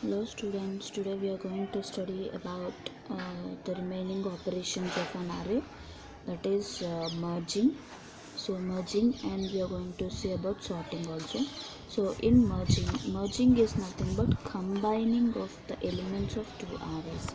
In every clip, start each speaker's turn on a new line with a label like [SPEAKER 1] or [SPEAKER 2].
[SPEAKER 1] Hello students, today we are going to study about the remaining operations of an array, that is merging. So merging, and we are going to see about sorting also. So in merging is nothing but combining of the elements of two arrays.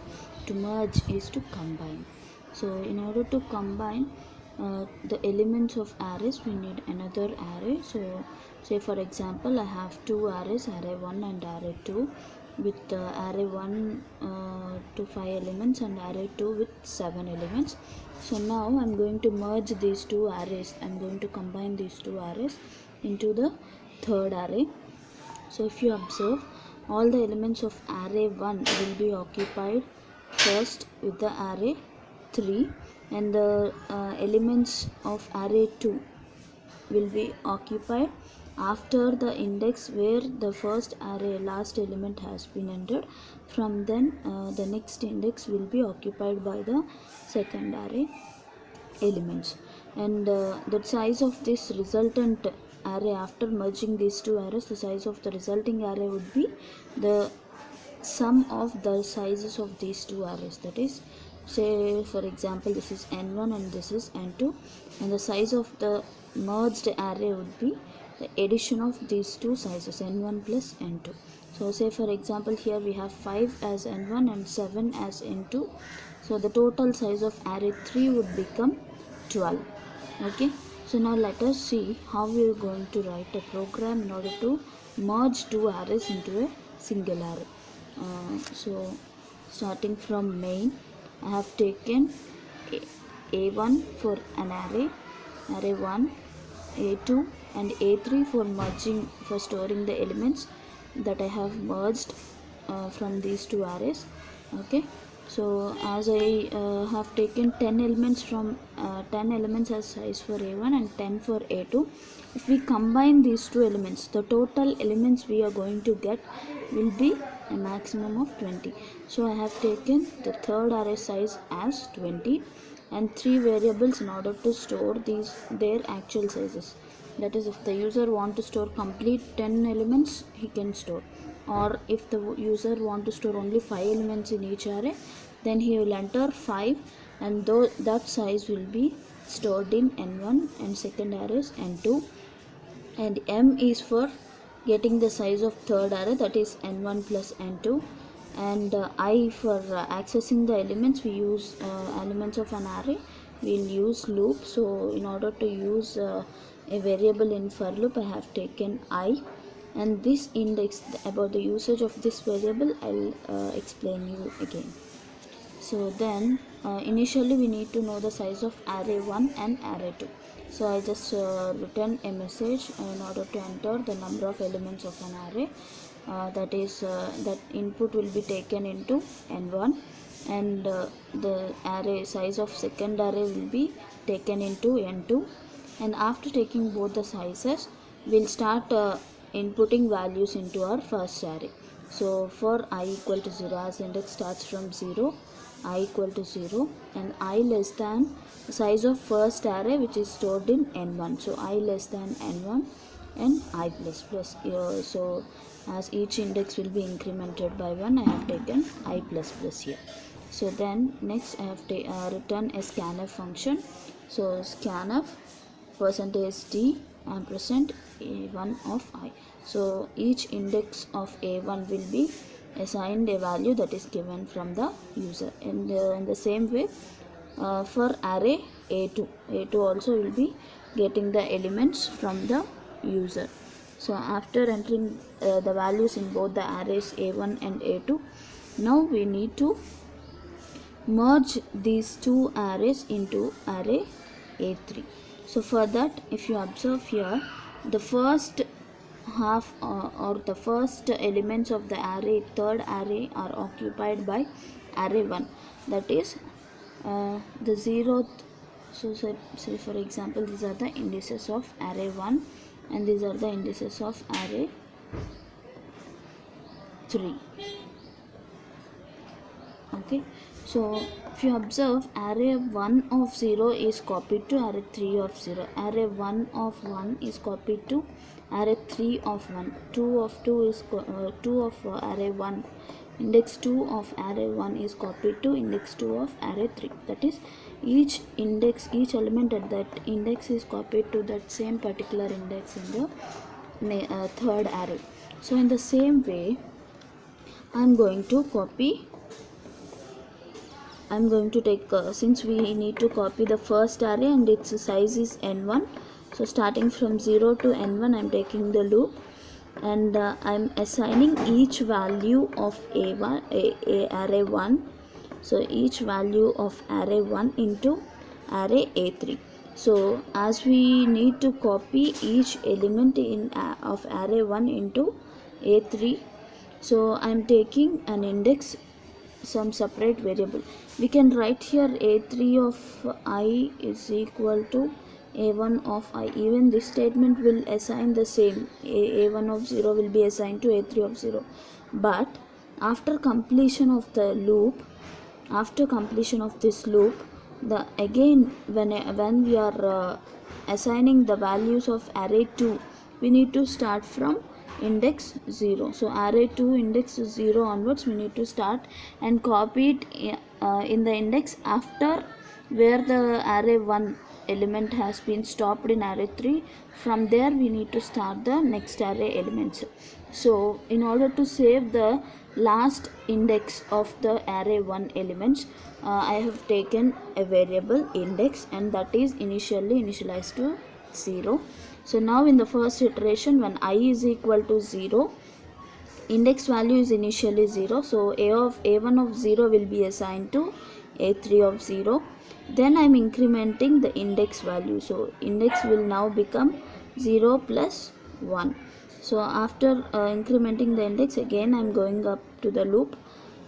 [SPEAKER 1] To merge is to combine. So in order to combine the elements of arrays, we need another array. So say for example, I have two arrays, array 1 and array 2, with array 1 to 5 elements and array 2 with 7 elements. So now I'm going to merge these two arrays. I'm going to combine these two arrays into the third array. So if you observe, all the elements of array 1 will be occupied first with the array 3, and the elements of array 2 will be occupied after the index where the first array last element has been entered. From then the next index will be occupied by the second array elements, and the size of this resultant array, after merging these two arrays, the size of the resulting array would be the sum of the sizes of these two arrays. That is, say for example, this is n1 and this is n2, and the size of the merged array would be the addition of these two sizes, n1 plus n2. So say for example, here we have 5 as n1 and 7 as n2. So the total size of array 3 would become 12. Okay, so now let us see how we are going to write a program in order to merge two arrays into a single array. So starting from main, I have taken a1 for an array, array 1, a2 and a3 for merging, for storing the elements that I have merged from these two arrays. Okay, so as I have taken 10 elements from 10 elements as size for a1 and 10 for a2, if we combine these two elements, the total elements we are going to get will be a maximum of 20. So I have taken the third array size as 20 and 3 variables in order to store their actual sizes. That is, if the user want to store complete 10 elements, he can store, or if the user want to store only 5 elements in each array, then he will enter 5, and that size will be stored in n1, and second array is n2, and m is for getting the size of third array, that is n1 plus n2, and I for accessing the elements, we use elements of an array, we'll use loop. So in order to use a variable in for loop, I have taken I, and this index, about the usage of this variable, I'll explain you again. So then initially we need to know the size of array 1 and array 2. So I just written a message in order to enter the number of elements of an array, that is that input will be taken into n1, and the array size of second array will be taken into n2, and after taking both the sizes, we'll start inputting values into our first array. So for I equal to 0, as index starts from 0, I equal to 0, and I less than the size of first array, which is stored in n1. So I less than n1 and I plus plus. So as each index will be incremented by 1, I have taken I plus plus here. So then next I have written a scanf function. So scanf %d ampersand a1 of I. So each index of a1 will be assigned a value that is given from the user. And in the same way, for array a2 also will be getting the elements from the user. So after entering the values in both the arrays a1 and a2, now we need to merge these two arrays into array a3. So for that, if you observe here, the first half or the first elements of the array, third array, are occupied by array 1, that is the 0th. So say for example, these are the indices of array 1 and these are the indices of array 3. Okay, so if you observe, array 1 of 0 is copied to array 3 of 0, array 1 of 1 is copied to array 3 of 1, 2 of 2 is 2 of array 1, index 2 of array 1 is copied to index 2 of array 3. That is, each index, each element at that index is copied to that same particular index in the third array. So in the same way, I'm going to take since we need to copy the first array and its size is n1, so starting from 0 to n1 I'm taking the loop, and I'm assigning each value of array 1, so each value of array 1 into array a3. So as we need to copy each element of array 1 into a3, so I'm taking an index, some separate variable. We can write here a3 of I is equal to a1 of I. Even this statement will assign the same, a1 of 0 will be assigned to a3 of 0. But after completion of the loop, after completion of this loop, the again when we are assigning the values of array 2, we need to start from index 0. So array 2 index 0 onwards we need to start and copy it in the index after where the array 1 element has been stopped in array 3. From there we need to start the next array elements. So in order to save the last index of the array 1 elements, I have taken a variable index, and that is initialized to 0. So now in the first iteration, when I is equal to 0, index value is initially 0, so a1 of 0 will be assigned to a3 of 0. Then I am incrementing the index value, so index will now become 0 plus 1. So after incrementing the index, again I am going up to the loop.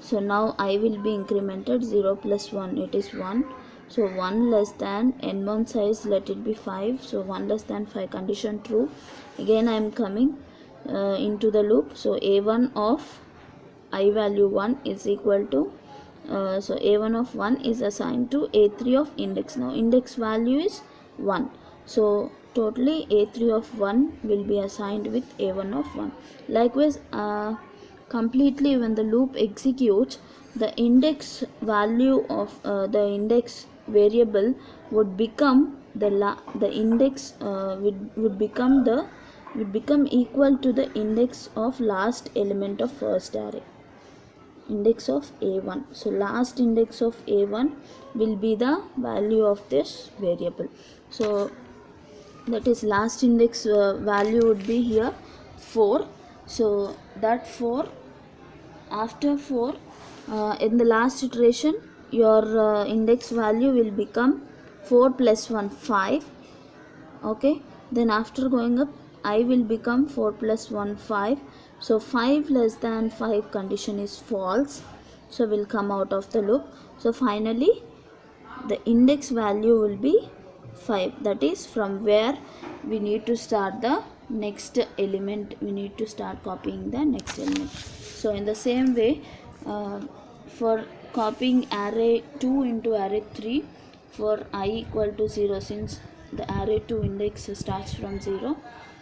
[SPEAKER 1] So now I will be incremented 0 plus 1, it is 1. So 1 less than n1 size, let it be 5. So 1 less than 5 condition true. Again I am coming into the loop. So a1 of I value 1 is equal to so a1 of 1 is assigned to a3 of index. Now index value is 1. So totally a3 of 1 will be assigned with a1 of 1. Likewise, completely when the loop executes, the index value of the index variable would become the index would become equal to the index of last element of first array, index of a1. So last index of a1 will be the value of this variable. So that is last index value would be here 4. So that 4, after 4 in the last iteration your index value will become 4 plus 1 5. Okay, then after going up I will become 4 plus 1 5. So 5 less than 5 condition is false, so will come out of the loop. So finally the index value will be 5. That is from where we need to start the next element, we need to start copying the next element. So in the same way, for copying array 2 into array 3, for I equal to 0, since the array 2 index starts from 0,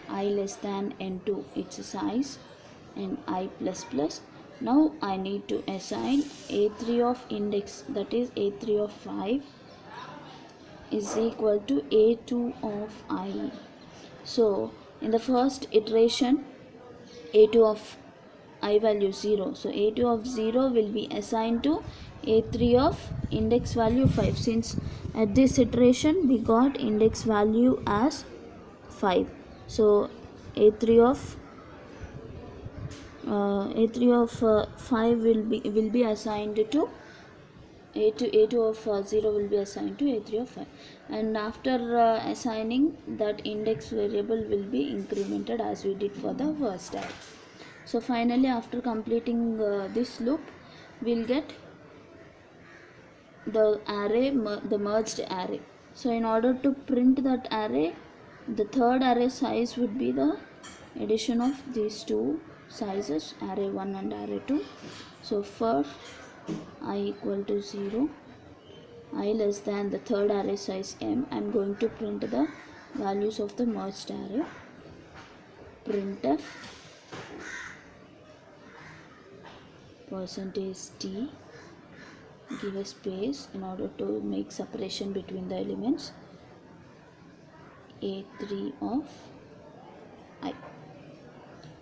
[SPEAKER 1] I less than n2 its size, and I plus plus. Now I need to assign a3 of index, that is a3 of 5 is equal to a2 of I. So in the first iteration, a2 of I value 0, so a2 of 0 will be assigned to a3 of index value 5, since at this iteration we got index value as 5. So a3 of 5 will be assigned to a2 of 0 will be assigned to a3 of 5, and after assigning, that index variable will be incremented as we did for the first array. So finally after completing this loop, we'll get the array, the merged array. So in order to print that array, the third array size would be the addition of these two sizes, array 1 and array 2. So for I equal to 0, I less than the third array size m, I am going to print the values of the merged array. Printf %t, give a space in order to make separation between the elements, a3 of I.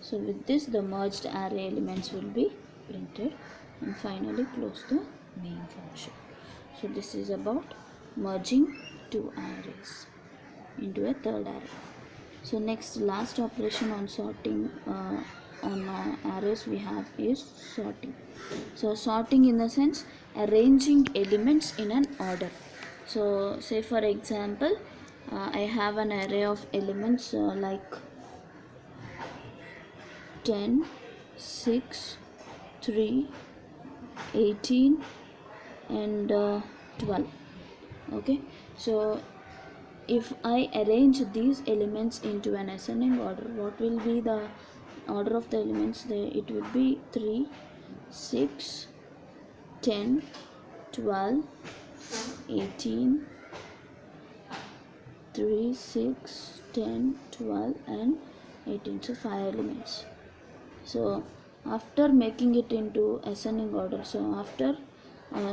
[SPEAKER 1] So with this the merged array elements will be printed, and finally close the main function. So this is about merging two arrays into a third array. So next, last operation on sorting on arrays we have is sorting. So sorting in the sense arranging elements in an order. So say for example, I have an array of elements like 10, 6, 3, 18 and 12. Okay, so if I arrange these elements into an ascending order, what will be the order of the elements there? It would be 3, 6, 10, 12, 18, 3, 6, 10, 12 and 18. So 5 elements. So after making it into ascending order, so after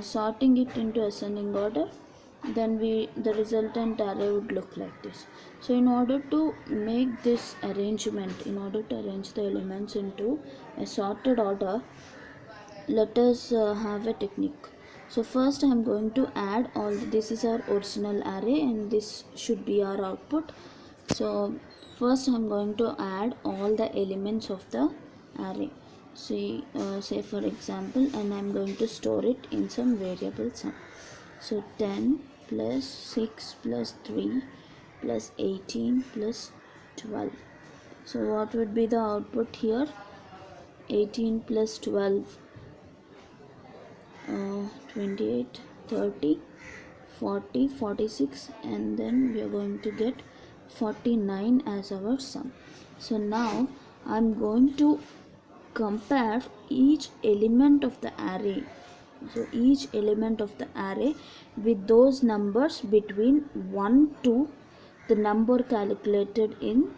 [SPEAKER 1] sorting it into ascending order, then the resultant array would look like this. So in order to make this arrangement, in order to arrange the elements into a sorted order, let us have a technique. So first I am going to add all, this is our original array and this should be our output. So first I am going to add all the elements of the array. See, say for example, and I am going to store it in some variable sum. So 10 plus 6 plus 3 plus 18 plus 12. So what would be the output here? 18 plus 12, 28, 30, 40, 46, and then we are going to get 49 as our sum. So now I am going to compare each element of the array. So each element of the array with those numbers between 1 to the number calculated in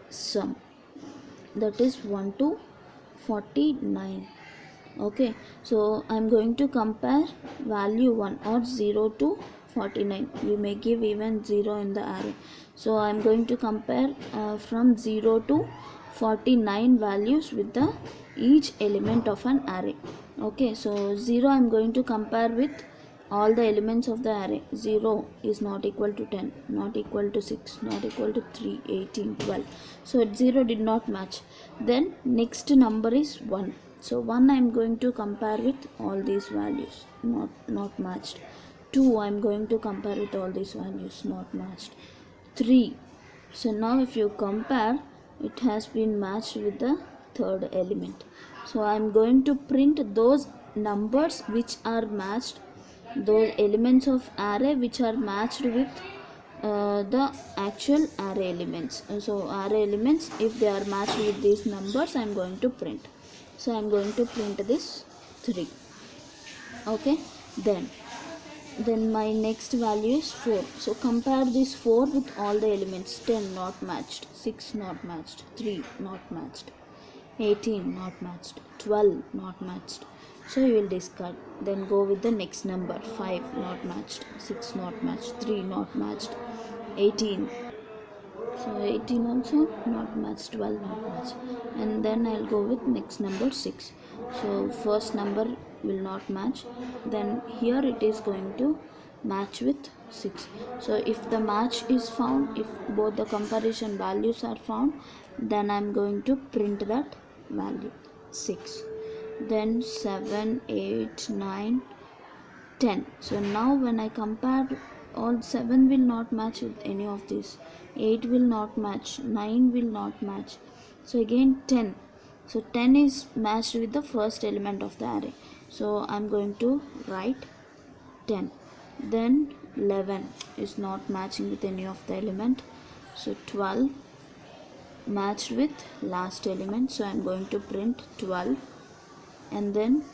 [SPEAKER 1] sum, that is 1 to 49. Okay, so I am going to compare value 1 or 0 to 49. You may give even 0 in the array. So I am going to compare from 0 to 49 values with the each element of an array. Okay, so 0 I am going to compare with all the elements of the array. 0 is not equal to 10, not equal to 6, not equal to 3, 18, 12. So 0 did not match. Then next number is 1. So 1 I am going to compare with all these values, not matched. 2 I am going to compare with all these values, not matched. 3. So now if you compare, it has been matched with the third element. So I am going to print those numbers which are matched, those elements of array which are matched with the actual array elements. So array elements, if they are matched with these numbers, I am going to print. So I am going to print this 3. Okay, then my next value is 4. So compare this 4 with all the elements. 10 not matched, 6 not matched, 3 not matched, 18 not matched, 12 not matched. So you will discard. Then go with the next number. 5 not matched, 6 not matched, 3 not matched, 18. So 18 also not matched, 12 not matched. And then I'll go with next number 6. So first number will not match. Then here it is going to match with 6. So if the match is found, if both the comparison values are found, then I'm going to print that value 6. Then 7, 8, 9, 10. So now when I compare, all 7 will not match with any of these, 8 will not match, 9 will not match. So again 10. So 10 is matched with the first element of the array. So I'm going to write 10. Then 11 is not matching with any of the element. So 12 matched with last element. So I'm going to print 12. And then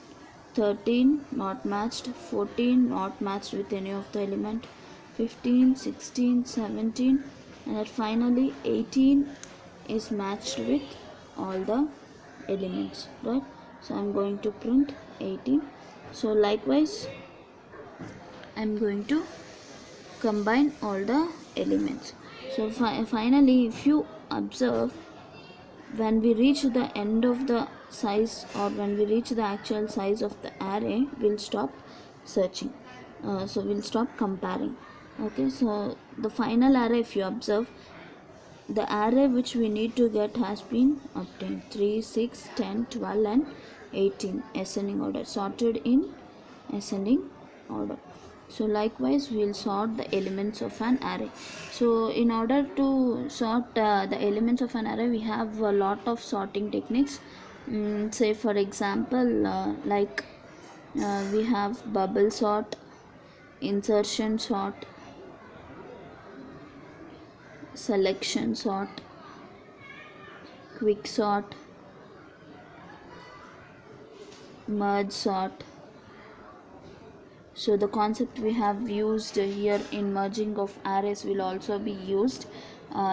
[SPEAKER 1] 13 not matched, 14 not matched with any of the element, 15, 16, 17, and finally 18 is matched with all the elements, right? So I'm going to print 18. So likewise I'm going to combine all the elements. So finally, if you observe, when we reach the end of the size, or when we reach the actual size of the array, we'll stop searching. So we'll stop comparing. Okay, so the final array, if you observe, the array which we need to get has been obtained: 3, 6, 10, 12 and 18, ascending order, sorted in ascending order. So likewise we will sort the elements of an array. So in order to sort the elements of an array, we have a lot of sorting techniques. Say for example, we have bubble sort, insertion sort, selection sort, quick sort, merge sort. So the concept we have used here in merging of arrays will also be used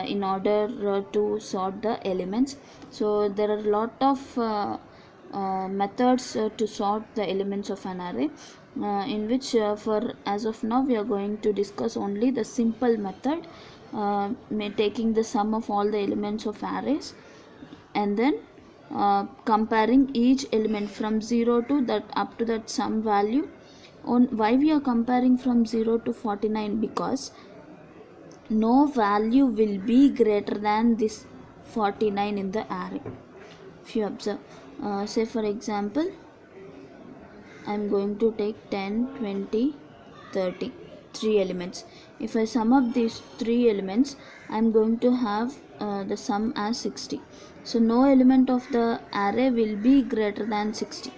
[SPEAKER 1] in order to sort the elements. So there are a lot of methods to sort the elements of an array, in which for as of now we are going to discuss only the simple method, taking the sum of all the elements of arrays and then comparing each element from 0 to that up to that sum value. Why we are comparing from 0 to 49? Because no value will be greater than this 49 in the array. If you observe, say for example, I am going to take 10, 20, 30, 3 elements. If I sum up these 3 elements, I am going to have the sum as 60. So no element of the array will be greater than 60.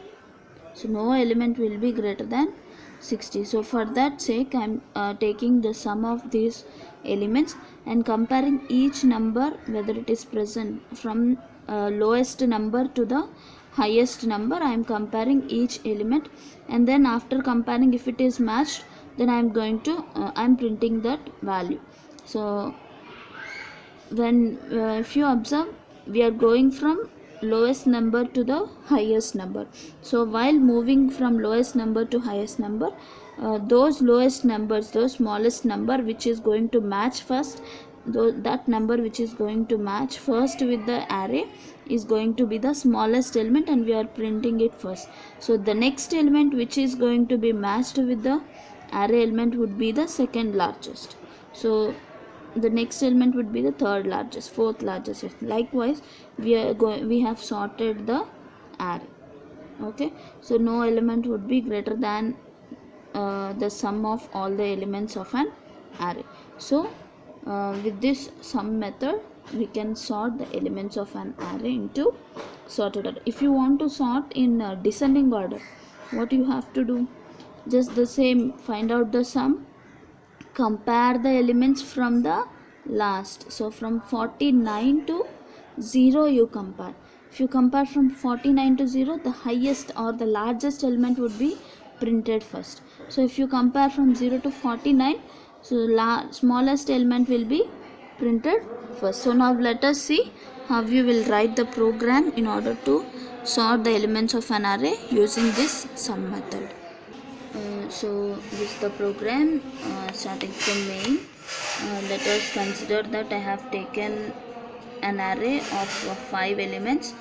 [SPEAKER 1] So no element will be greater than 60. So for that sake, I am taking the sum of these elements and comparing each number, whether it is present from lowest number to the highest number. I am comparing each element, and then after comparing, if it is matched, then I am going to I am printing that value. So when if you observe, we are going from lowest number to the highest number. So while moving from lowest number to highest number, those lowest numbers, those smallest number which is going to match first, that number which is going to match first with the array is going to be the smallest element, and we are printing it first. So the next element which is going to be matched with the array element would be the second largest. So the next element would be the third largest, fourth largest. Likewise we have sorted the array. Okay, so no element would be greater than the sum of all the elements of an array. So with this sum method, we can sort the elements of an array into sorted order. If you want to sort in descending order, what you have to do? Just the same, find out the sum, compare the elements from the last. So from 49 to 0 you compare. If you compare from 49 to 0, the highest or the largest element would be printed first. So if you compare from 0 to 49, so smallest element will be printed first. So now let us see how you will write the program in order to sort the elements of an array using this sum method. So this is the program, starting from main. Let us consider that I have taken an array of 5 elements.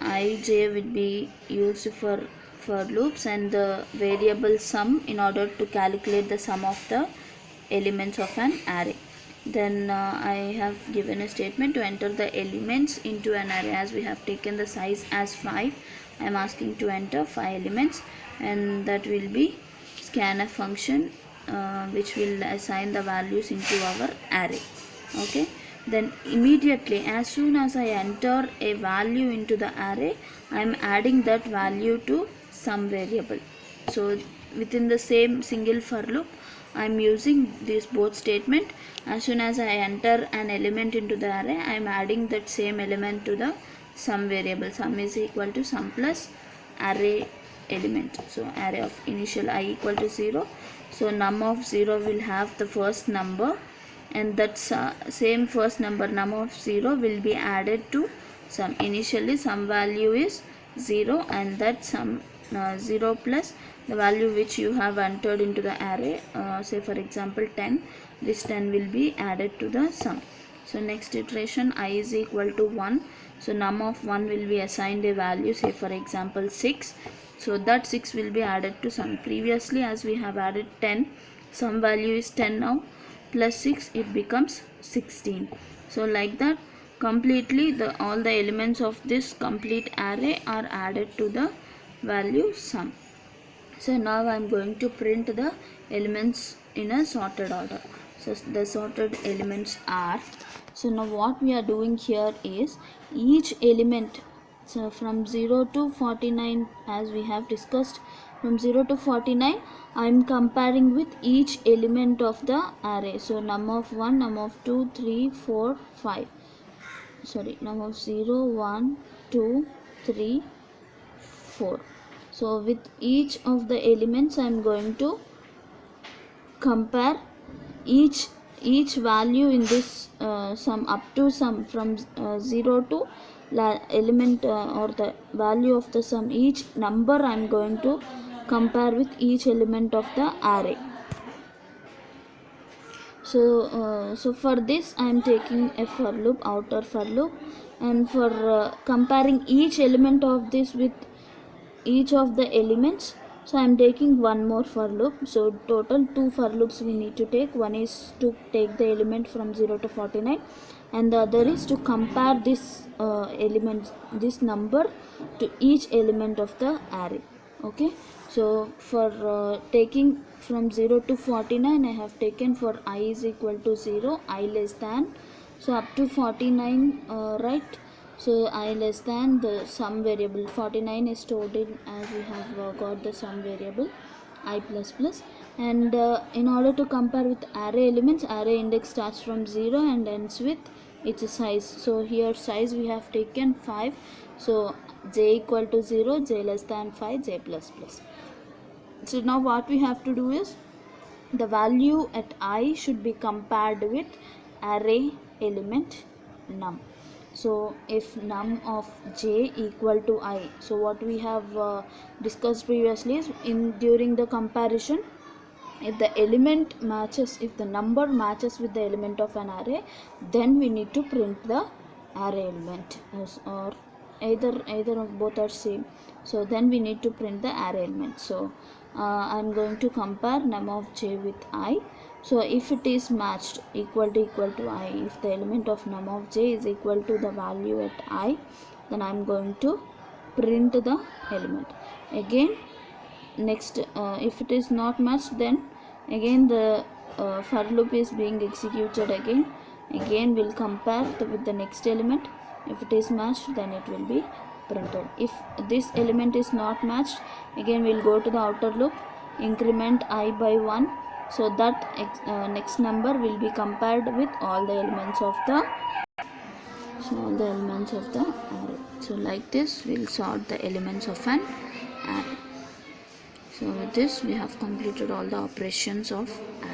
[SPEAKER 1] I, j will be used for loops, and the variable sum in order to calculate the sum of the elements of an array. Then I have given a statement to enter the elements into an array. As we have taken the size as 5, I am asking to enter 5 elements, and that will be scanf function which will assign the values into our array. Okay, then immediately as soon as I enter a value into the array, I am adding that value to some variable. So within the same single for loop, I am using this both statement. As soon as I enter an element into the array, I am adding that same element to the sum variable. Sum is equal to sum plus array element. So array of initial I equal to 0. So num of 0 will have the first number, and that same first number num of 0 will be added to sum. Initially some value is 0, and that sum 0 plus the value which you have entered into the array, say for example 10. This 10 will be added to the sum. So next iteration I is equal to 1. So num of 1 will be assigned a value, say for example 6. So that 6 will be added to sum. Previously as we have added 10, some value is 10 now, plus 6 it becomes 16. So like that completely all the elements of this complete array are added to the value sum. So now I am going to print the elements in a sorted order. So the sorted elements are, so now what we are doing here is each element, so from 0 to 49, as we have discussed, from 0 to 49 I am comparing with each element of the array. So num of 1, num of 2, 3, 4, 5. Sorry, num of 0, 1, 2, 3, 4. So with each of the elements I am going to compare each value in this sum up to sum, from 0 to element or the value of the sum. Each number I am going to compare with each element of the array. So for this I am taking a for loop, outer for loop, and for comparing each element of this with each of the elements, so I am taking one more for loop. So total 2 for loops we need to take. One is to take the element from 0 to 49, and the other is to compare this element, this number, to each element of the array. Okay, so for taking from 0 to 49 I have taken for I is equal to 0, I less than, so up to 49, right? So I less than the sum variable. 49 is stored in, as we have got the sum variable I plus plus. And in order to compare with array elements, array index starts from 0 and ends with its size. So here size we have taken 5. So j equal to 0, j less than 5, j plus plus. So now what we have to do is the value at I should be compared with array element num. So if num of j equal to I, so what we have discussed previously is during the comparison, if the element matches, if the number matches with the element of an array, then we need to print the array element, or either of both are same, so then we need to print the array element. So I am going to compare num of j with I. So if it is matched, equal to I, if the element of num of j is equal to the value at I, then I am going to print the element. Again next, if it is not matched, then again the for loop is being executed again we'll compare with the next element. If it is matched, then it will be printed. If this element is not matched, again we'll go to the outer loop, increment I by 1, so that next number will be compared with all the elements of the array. So like this we'll sort the elements of an array. So with this we have completed all the operations of array.